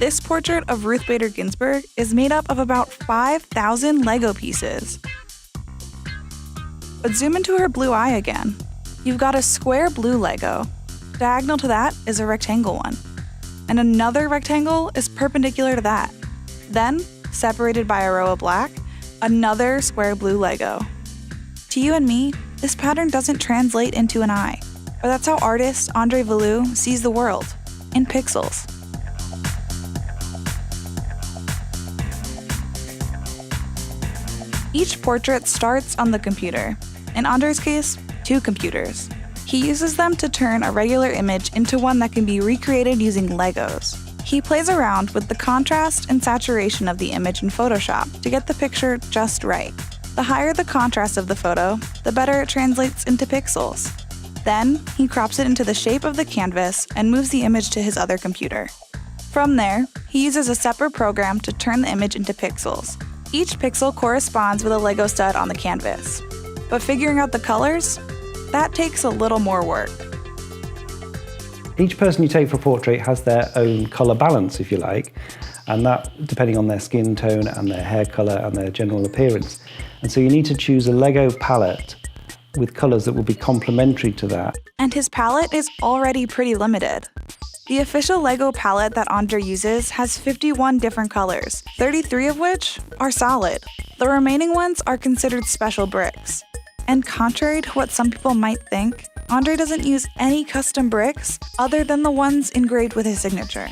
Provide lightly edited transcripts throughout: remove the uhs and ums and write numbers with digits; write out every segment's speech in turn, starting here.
This portrait of Ruth Bader Ginsburg is made up of about 5,000 Lego pieces. But zoom into her blue eye again. You've got a square blue Lego. Diagonal to that is a rectangle one. And another rectangle is perpendicular to that. Then, separated by a row of black, another square blue Lego. To you and me, this pattern doesn't translate into an eye. But that's how artist André Vallée sees the world, in pixels. Each portrait starts on the computer. In André's case, 2 computers. He uses them to turn a regular image into one that can be recreated using Legos. He plays around with the contrast and saturation of the image in Photoshop to get the picture just right. The higher the contrast of the photo, the better it translates into pixels. Then, he crops it into the shape of the canvas and moves the image to his other computer. From there, he uses a separate program to turn the image into pixels. Each pixel corresponds with a Lego stud on the canvas. But figuring out the colors? That takes a little more work. Each person you take for a portrait has their own colour balance, if you like, and that depending on their skin tone and their hair colour and their general appearance. And so you need to choose a Lego palette with colours that will be complementary to that. And his palette is already pretty limited. The official Lego palette that André uses has 51 different colors, 33 of which are solid. The remaining ones are considered special bricks. And contrary to what some people might think, André doesn't use any custom bricks other than the ones engraved with his signature.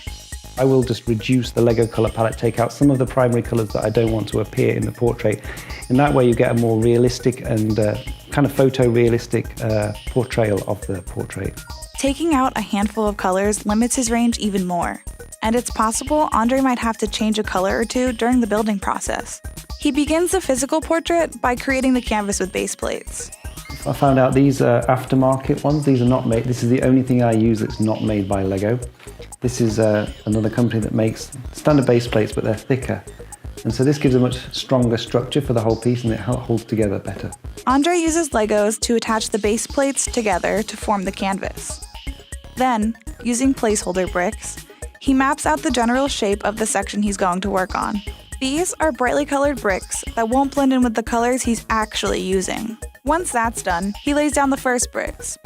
I will just reduce the Lego colour palette, take out some of the primary colours that I don't want to appear in the portrait. In that way you get a more realistic and kind of photorealistic portrayal of the portrait. Taking out a handful of colors limits his range even more. And it's possible André might have to change a color or two during the building process. He begins the physical portrait by creating the canvas with base plates. I found out these are aftermarket ones. These are not made. This is the only thing I use that's not made by Lego. This is another company that makes standard base plates, but they're thicker. And so this gives a much stronger structure for the whole piece and it holds together better. André uses Legos to attach the base plates together to form the canvas. Then, using placeholder bricks, he maps out the general shape of the section he's going to work on. These are brightly colored bricks that won't blend in with the colors he's actually using. Once that's done, he lays down the first bricks.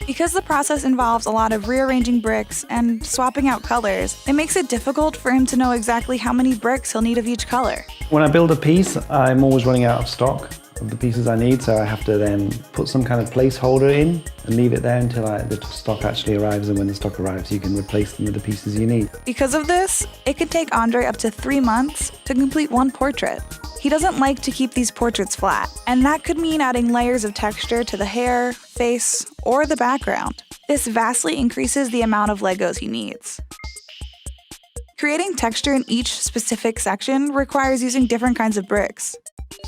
Because the process involves a lot of rearranging bricks and swapping out colors, it makes it difficult for him to know exactly how many bricks he'll need of each color. When I build a piece, I'm always running out of stock of the pieces I need, so I have to then put some kind of placeholder in and leave it there until the stock actually arrives, and when the stock arrives you can replace them with the pieces you need. Because of this, it could take André up to 3 months to complete one portrait. He doesn't like to keep these portraits flat, and that could mean adding layers of texture to the hair, face, or the background. This vastly increases the amount of Legos he needs. Creating texture in each specific section requires using different kinds of bricks.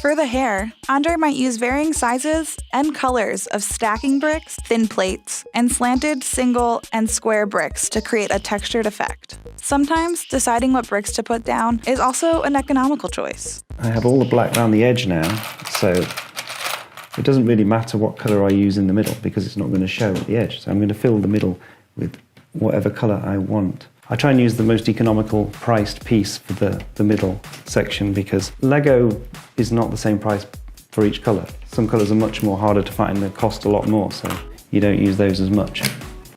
For the hair, André might use varying sizes and colors of stacking bricks, thin plates, and slanted, single, and square bricks to create a textured effect. Sometimes deciding what bricks to put down is also an economical choice. I have all the black around the edge now, so it doesn't really matter what colour I use in the middle because it's not going to show at the edge. So I'm going to fill the middle with whatever colour I want. I try and use the most economical priced piece for the middle section because Lego is not the same price for each colour. Some colours are much more harder to find, they cost a lot more, so you don't use those as much.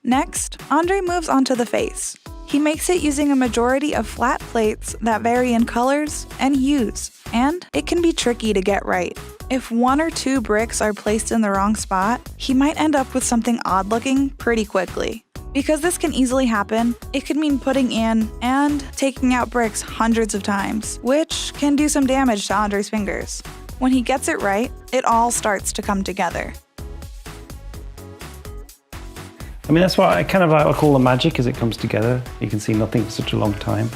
Next, André moves on to the face. He makes it using a majority of flat plates that vary in colors and hues, and it can be tricky to get right. If 1 or 2 bricks are placed in the wrong spot, he might end up with something odd-looking pretty quickly. Because this can easily happen, it could mean putting in and taking out bricks hundreds of times, which can do some damage to André's fingers. When he gets it right, it all starts to come together. I mean, that's what I kind of like, I call the magic as it comes together. You can see nothing for such a long time,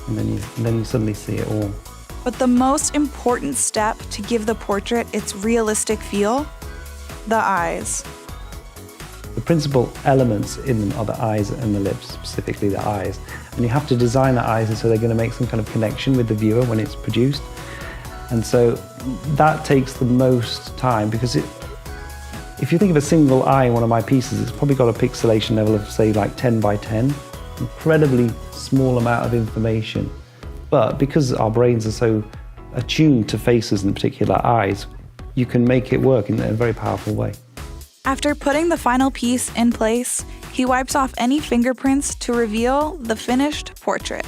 and then you suddenly see it all. But the most important step to give the portrait its realistic feel? The eyes. The principal elements in them are the eyes and the lips, specifically the eyes. And you have to design the eyes so they're going to make some kind of connection with the viewer when it's produced. And so that takes the most time because if you think of a single eye in one of my pieces, it's probably got a pixelation level of say like 10 by 10. Incredibly small amount of information. But because our brains are so attuned to faces and in particular eyes, you can make it work in a very powerful way. After putting the final piece in place, he wipes off any fingerprints to reveal the finished portrait.